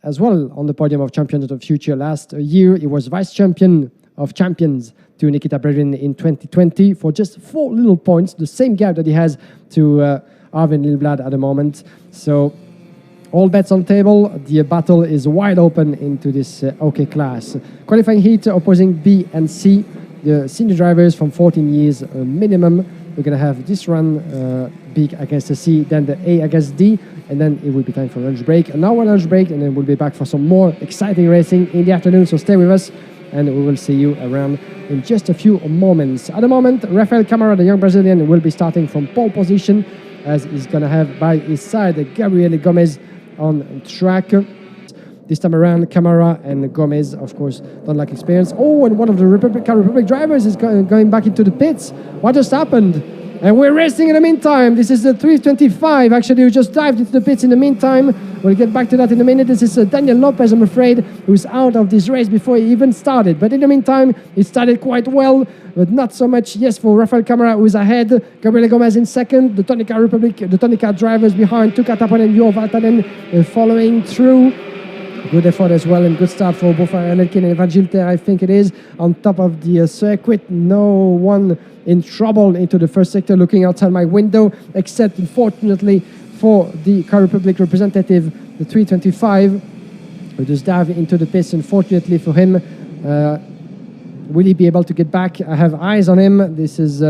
as well on the podium of Champions of the Future last year. He was vice champion of Champions to Nikita Brevin in 2020 for just 4 little points, the same gap that he has to Arvin Lilblad at the moment. So all bets on table. The battle is wide open into this OK class. Qualifying heat opposing B and C, the senior drivers from 14 years minimum. We're going to have this run, B against the C, then the A against D, and then it will be time for lunch break. An hour lunch break, and then we'll be back for some more exciting racing in the afternoon. So stay with us, and we will see you around in just a few moments. At the moment, Rafael Camara, the young Brazilian, will be starting from pole position, as he's going to have by his side Gabriel Gomez on track. This time around, Camara and Gomez, of course, don't lack experience. Oh, and one of the Republic drivers is going back into the pits. What just happened? And we're racing in the meantime. This is the 325. Actually, we just dived into the pits in the meantime. We'll get back to that in a minute. This is Daniel Lopez, I'm afraid, who's out of this race before he even started. But in the meantime, it started quite well, but not so much, yes, for Rafael Camara, who's ahead. Gabriel Gomez in second. The Tonica Republic, the Tonica drivers behind. Tuka Taponen and Jo Valtanen following through. Good effort as well, and good start for both Elkin and Evan Gilter, I think it is. On top of the circuit, no one in trouble into the first sector looking outside my window, except, unfortunately, for the KART Republic representative, the 325, who just dived into the pits. Unfortunately for him, will he be able to get back? I have eyes on him. This is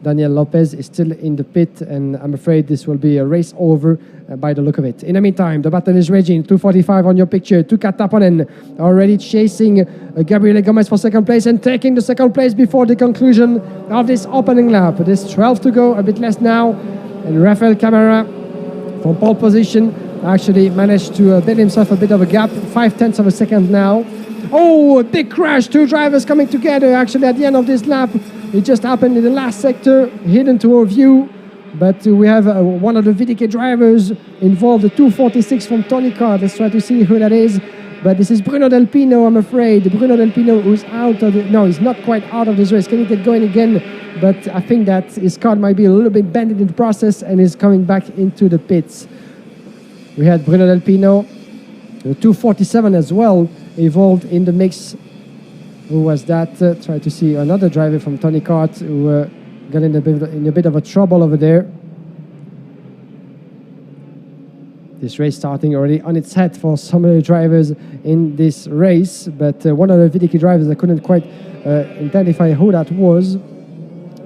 Daniel Lopez is still in the pit, and I'm afraid this will be a race over by the look of it. In the meantime, the battle is raging. 2:45 on your picture. Tuka Taponen already chasing Gabriel Gomez for second place and taking the second place before the conclusion of this opening lap. There's 12 to go, a bit less now. And Rafael Camara from pole position actually managed to build himself a bit of a gap, 0.5 of a second now. Oh, a big crash. Two drivers coming together actually at the end of this lap. It just happened in the last sector, hidden to our view. But we have one of the VDK drivers involved, the 246 from Tonica. Let's try to see who that is. But this is Bruno Del Pino, I'm afraid. Bruno Del Pino, who's out of the... No, he's not quite out of this race. Can he get going again? But I think that his car might be a little bit bended in the process and is coming back into the pits. We had Bruno Del Pino, the 247 as well, involved in the mix. Who was that? Try to see another driver from Tony KART who got in a bit of a trouble over there. This race starting already on its head for some of the drivers in this race, but one of the VDK drivers, I couldn't quite identify who that was.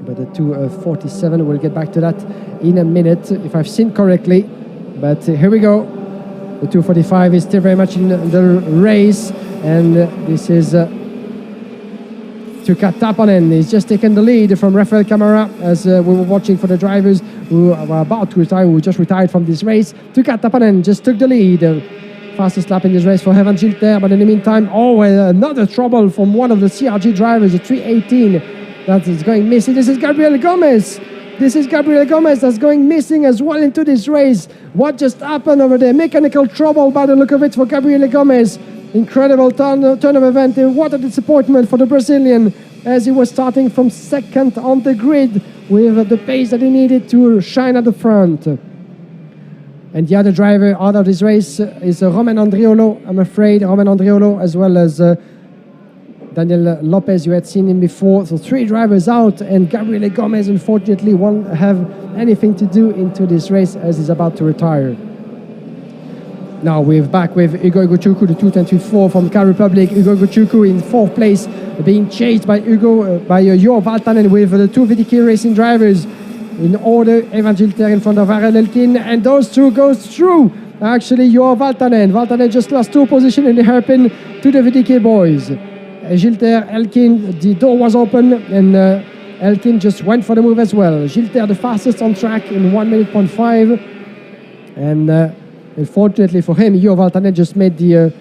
But the 247, we'll get back to that in a minute, if I've seen correctly. But here we go. The 245 is still very much in the race, and this is Tuka Taponen. He's just taken the lead from Rafael Camara as we were watching for the drivers who were about to retire, who just retired from this race. Tuka Taponen just took the lead. Fastest lap in this race for Evan Gilter, but in the meantime, another trouble from one of the CRG drivers, the 318, that is going missing. This is Gabriel Gomez. This is Gabriel Gomez that's going missing as well into this race. What just happened over there? Mechanical trouble by the look of it for Gabriel Gomez. Incredible turn of event. What a disappointment for the Brazilian, as he was starting from second on the grid with the pace that he needed to shine at the front. And the other driver out of this race is Romain Andriolo, I'm afraid. Romain Andriolo, as well as Daniel Lopez. You had seen him before. So 3 drivers out, and Gabriel Gomez, unfortunately, won't have anything to do into this race as he's about to retire. Now we're back with Hugo Gochuku, the 224 from KART Republic. Hugo Gochuku in 4th place, being chased by Jo Valtanen with the 2 VDK racing drivers in order. Evan Gilter in front of Ariel Elkin, and those 2 goes through. Actually, Jo Valtanen. Valtanen just lost 2 positions in the hairpin to the VDK boys. Gilter, Elkin, the door was open, and Elkin just went for the move as well. Gilter the fastest on track in 1:05, and unfortunately for him, Jo Valtanen just made the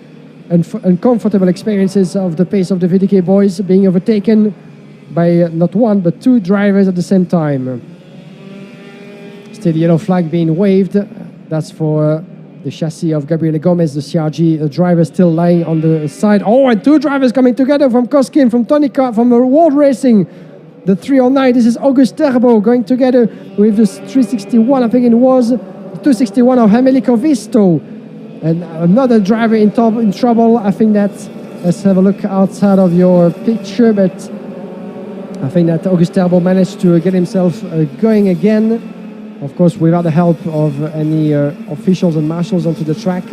uncomfortable experiences of the pace of the VDK boys, being overtaken by not 1 but 2 drivers at the same time. Still yellow flag being waved. That's for the chassis of Gabriel Gomez, the CRG driver still lying on the side. Oh, and 2 drivers coming together from Coskin, from Tonica, from World Racing. The 309, this is August Terbo going together with the 361, I think it was. 261 of Hemelico Visto. And another driver in trouble. I think that, let's have a look outside of your picture, but I think that Auguste Herbeau managed to get himself going again. Of course, without the help of any officials and marshals onto the track,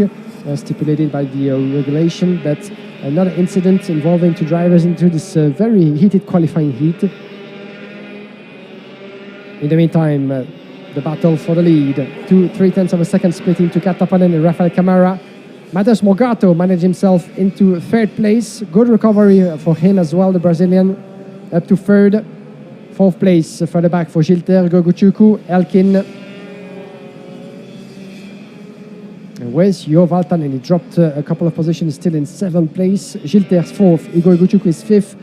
stipulated by the regulation. But another incident involving two drivers into this very heated qualifying heat. In the meantime, the battle for the lead. 3/10 of a second split into KART Tapanen and Rafael Camara. Matheus Morgado managed himself into third place. Good recovery for him as well, the Brazilian, up to third. Fourth place further back for Gilter, Goguchuku, Elkin. And where's Jo Valtanen? He dropped a couple of positions, still in seventh place. Gilter's fourth, Igor Goguchuku is fifth,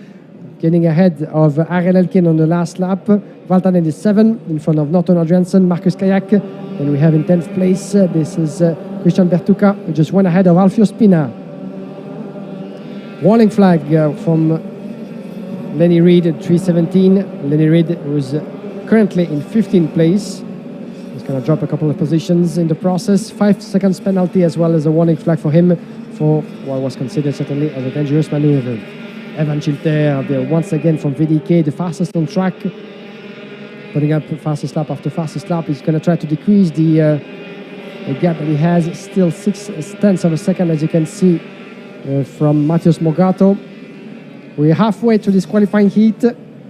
getting ahead of Ariel Elkin on the last lap. Valtanen is seventh, in front of Norton Adriansen, Marcus Kayak. And we have in 10th place, this is Christian Bertucca, who just went ahead of Alfio Spina. Warning flag from Lenny Reed at 3:17. Lenny Reed was currently in 15th place. He's going to drop a couple of positions in the process. 5 seconds penalty as well as a warning flag for him for what was considered certainly as a dangerous maneuver. Evan Gilter, once again from VDK, the fastest on track. Putting up fastest lap after fastest lap. He's going to try to decrease the gap that he has. Still 6/10 of a second, as you can see from Matheus Morgado. We're halfway through this qualifying heat.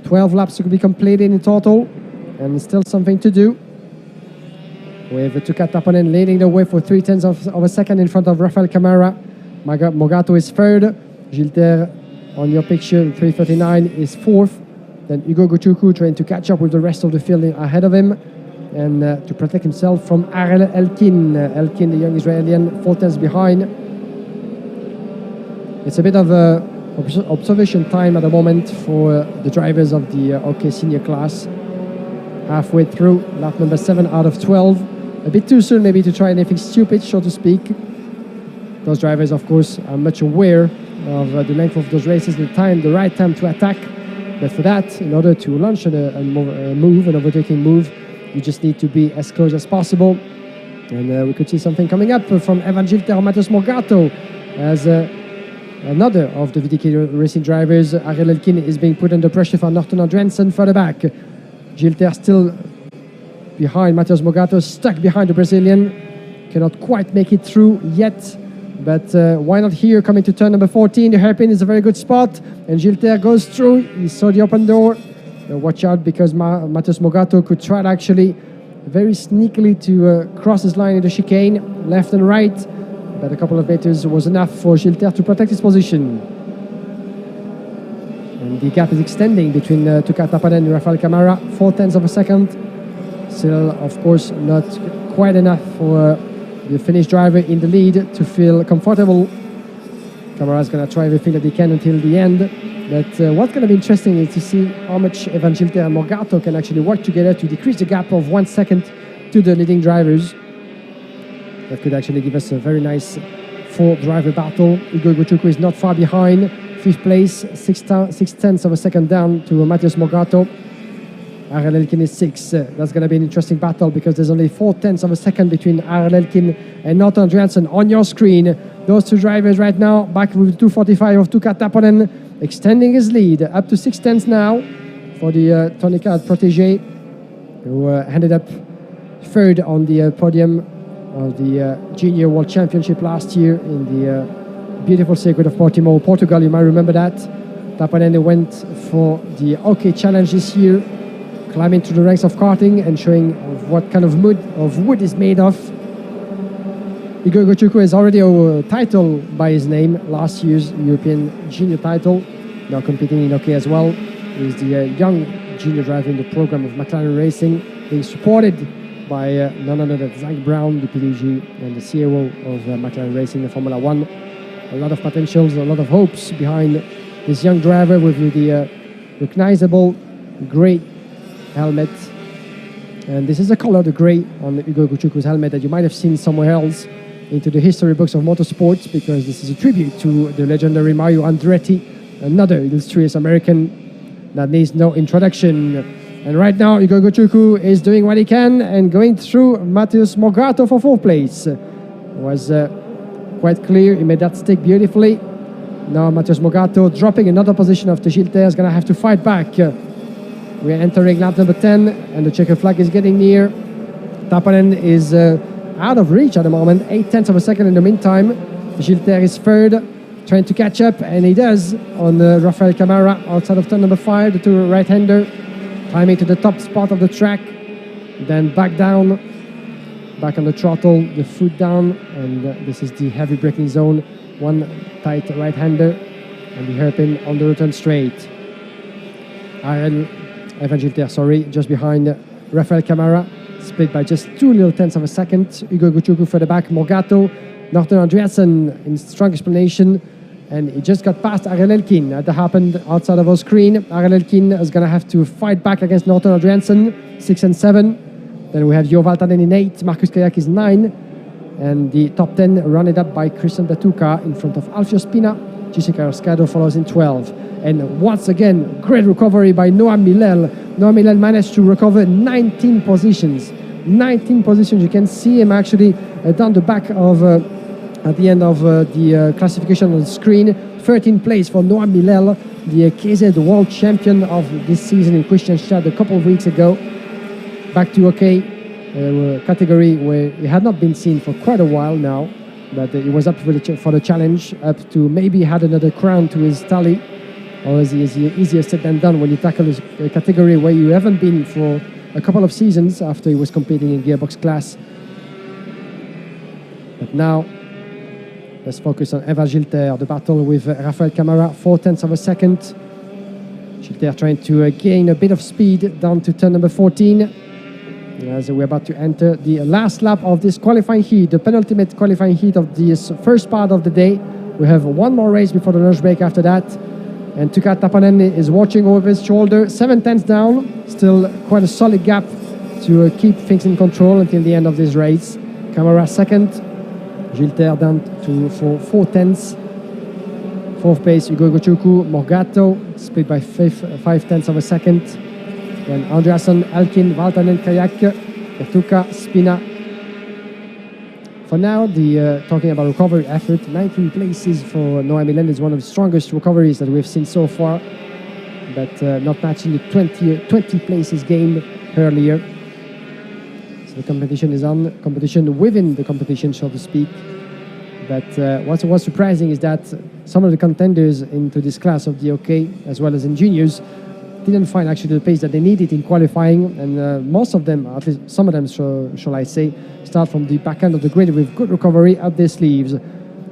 12 laps to be completed in total, and still something to do. With KART Tapanen leading the way for 3/10 of a second in front of Rafael Camara. Morgado is third. Gilter, on your picture, 3:39 is fourth. Then Hugo Goguchuku trying to catch up with the rest of the field ahead of him, and to protect himself from Ariel Elkin. Elkin, the young Israelian, 4/10 behind. It's a bit of a observation time at the moment for the drivers of the OK senior class. Halfway through, lap number 7 out of 12. A bit too soon maybe to try anything stupid, so to speak. Those drivers, of course, are much aware of the length of those races, the right time to attack. But for that, in order to launch a move, an overtaking move, you just need to be as close as possible. And we could see something coming up from Evan Gilter or Matheus Morgado as another of the VDK racing drivers. Ariel Elkin is being put under pressure for Norton Adriansen further back. Gilter still behind Matheus Morgado, stuck behind the Brazilian. Cannot quite make it through yet. But why not here, coming to turn number 14. The hairpin is a very good spot. And Gilter goes through. He saw the open door. Watch out, because Matheus Morgado could try to actually very sneakily to cross his line in the chicane, left and right. But a couple of meters was enough for Gilter to protect his position. And the gap is extending between KART Tapanen and Rafael Camara, 4/10 of a second. Still, of course, not quite enough for the Finnish driver in the lead to feel comfortable. Camara is going to try everything that he can until the end. But what's going to be interesting is to see how much Evan Gilter and Morgado can actually work together to decrease the gap of 1 second to the leading drivers. That could actually give us a very nice 4-driver battle. Igor Goguchuku is not far behind. 5th place, 6/10 of a second down to Matheus Morgado. Ariel Elkin is 6th. That's going to be an interesting battle, because there's only 4/10 of a second between Ariel Elkin and Norton Adriansen on your screen. Those two drivers right now back with 2:45 of KART Tapanen, extending his lead up to 6/10 now for the Tony KART protégé, who ended up third on the podium of the Junior World Championship last year in the beautiful circuit of Portimao, Portugal. You might remember that. Tapanen went for the OK Challenge this year, climbing through the ranks of karting and showing what kind of wood is made of. Igor Goguchuku has already a title by his name, last year's European junior title, now competing in OK as well. He's the young junior driver in the program of McLaren Racing, being supported by none other than Zach Brown, the PDG and the COO of McLaren Racing in Formula 1. A lot of potentials, a lot of hopes behind this young driver with the recognizable grey helmet. And this is the color, the grey, on Igor Goguchuku's helmet that you might have seen somewhere else into the history books of motorsports, because this is a tribute to the legendary Mario Andretti, another illustrious American that needs no introduction. And right now, Igor Goguchuku is doing what he can and going through Matheus Morgado for 4th place. Was quite clear. He made that stick beautifully. Now Matheus Morgado dropping another position after Gilter is going to have to fight back. We're entering lap number 10 and the checkered flag is getting near. Tappanen is out of reach at the moment, 0.8 of a second in the meantime. Gilter is third, trying to catch up, and he does on Rafael Camara outside of turn number 5, the two right-hander. Climbing to the top spot of the track, then back down, back on the throttle, the foot down, and this is the heavy braking zone. One tight right-hander, and the hairpin on the return straight. Ariel, Evan Gilter, sorry, just behind Rafael Camara, split by just 0.2 of a second. Hugo Guchuku further back, Morgado, Norton Andreasen in strong explanation, and he just got past Ariel Elkin. That happened outside of our screen. Ariel Elkin is going to have to fight back against Norton Andreasen, 6 and 7. Then we have Jo Valtanen in 8, Marcus Kayak is 9, and the top 10 run it up by Christian Bertucca in front of Alfio Spina. Jessica Rascado follows in 12. And once again, great recovery by Noam Milel. Noam Milel managed to recover 19 positions. 19 positions. You can see him actually down the back of, at the end of the classification on the screen. 13th place for Noam Milel, the KZ World Champion of this season in Kristianstad a couple of weeks ago. Back to category where he had not been seen for quite a while now. But he was up for the challenge, up to maybe had another crown to his tally. Or is it easier said than done when you tackle a category where you haven't been for a couple of seasons after he was competing in gearbox class. But now, let's focus on Evan Gilter, the battle with Rafael Camara, 0.4 of a second. Gilter trying to gain a bit of speed down to turn number 14. As we're about to enter the last lap of this qualifying heat, the penultimate qualifying heat of this first part of the day. We have one more race before the lunch break after that. And Tuka Tappanen is watching over his shoulder, 0.7 down, still quite a solid gap to keep things in control until the end of this race. Camara second, Gilter down to for 0.4. Fourth place, Hugo Guchuku, Morgado, split by 0.5 of a second. Then Andreasen, Elkin, Valtanen, Kayak, Bertucca, Spina. For now, talking about recovery effort, 19 places for Noam Milel is one of the strongest recoveries that we've seen so far, but not matching the 20 places gained earlier. So the competition is on, competition within the competition, so to speak. But what was surprising is that some of the contenders into this class of the OK, as well as in juniors, didn't find actually the pace that they needed in qualifying, and most of them, at least some of them, shall I say, start from the back end of the grid with good recovery up their sleeves.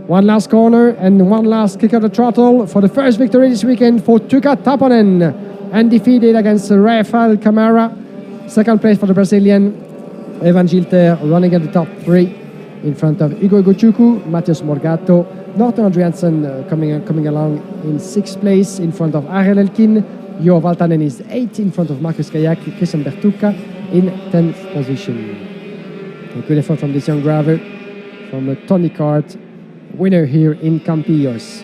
One last corner and one last kick of the throttle for the first victory this weekend for Tuka Tappanen, undefeated against Rafael Camara. Second place for the Brazilian, Evan Gilter running at the top 3 in front of Hugo Guchuku, Matheus Morgado, Norton Andreasen coming along in 6th place in front of Ariel Elkin. Jo Valtanen is 8th in front of Marcus Kayak, Christian Bertucca in 10th position. A good effort from this young driver, from the Tony KART, winner here in Campillos.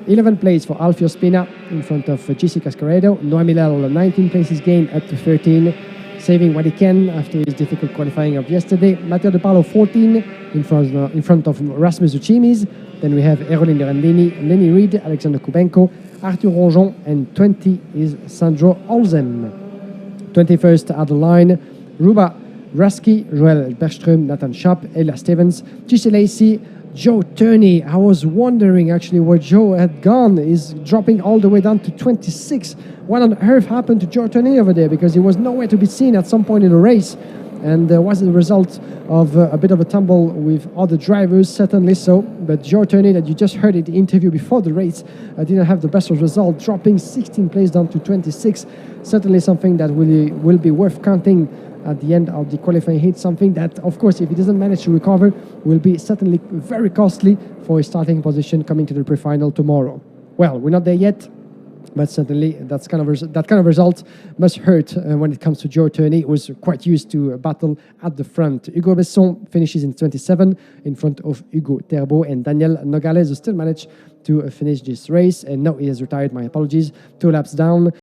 11th place for Alfio Spina in front of Gissi Cascaredo. Noam Milel, 19 places gained up to 13, saving what he can after his difficult qualifying of yesterday. Matteo De Paolo, 14 in front of Rasmus Uchimis. Then we have Erolin Rendini, Lenny Reed, Alexander Kubenko, Arthur Ronjon, and 20 is Sandro Olsen. 21st at the line, Ruba Rasky, Joel Bergström, Nathan Schaap, Ella Stevens, Gissi Lacey, Joe Turney. I was wondering actually where Joe had gone. He's dropping all the way down to 26. What on earth happened to Joe Turney over there? Because he was nowhere to be seen at some point in the race. And was it the result of a bit of a tumble with other drivers? Certainly so. But Joe Turney, that you just heard in the interview before the race, didn't have the best of result, dropping 16 places down to 26. Certainly something that will be worth counting at the end of the qualifying heat. Something that, of course, if he doesn't manage to recover, will be certainly very costly for his starting position coming to the pre-final tomorrow. Well, we're not there yet. But certainly, that kind of result must hurt when it comes to Joe Turney, who was quite used to a battle at the front. Hugo Besson finishes in 27 in front of Hugo Terbo, and Daniel Nogales still managed to finish this race. And no, he has retired, my apologies, 2 laps down.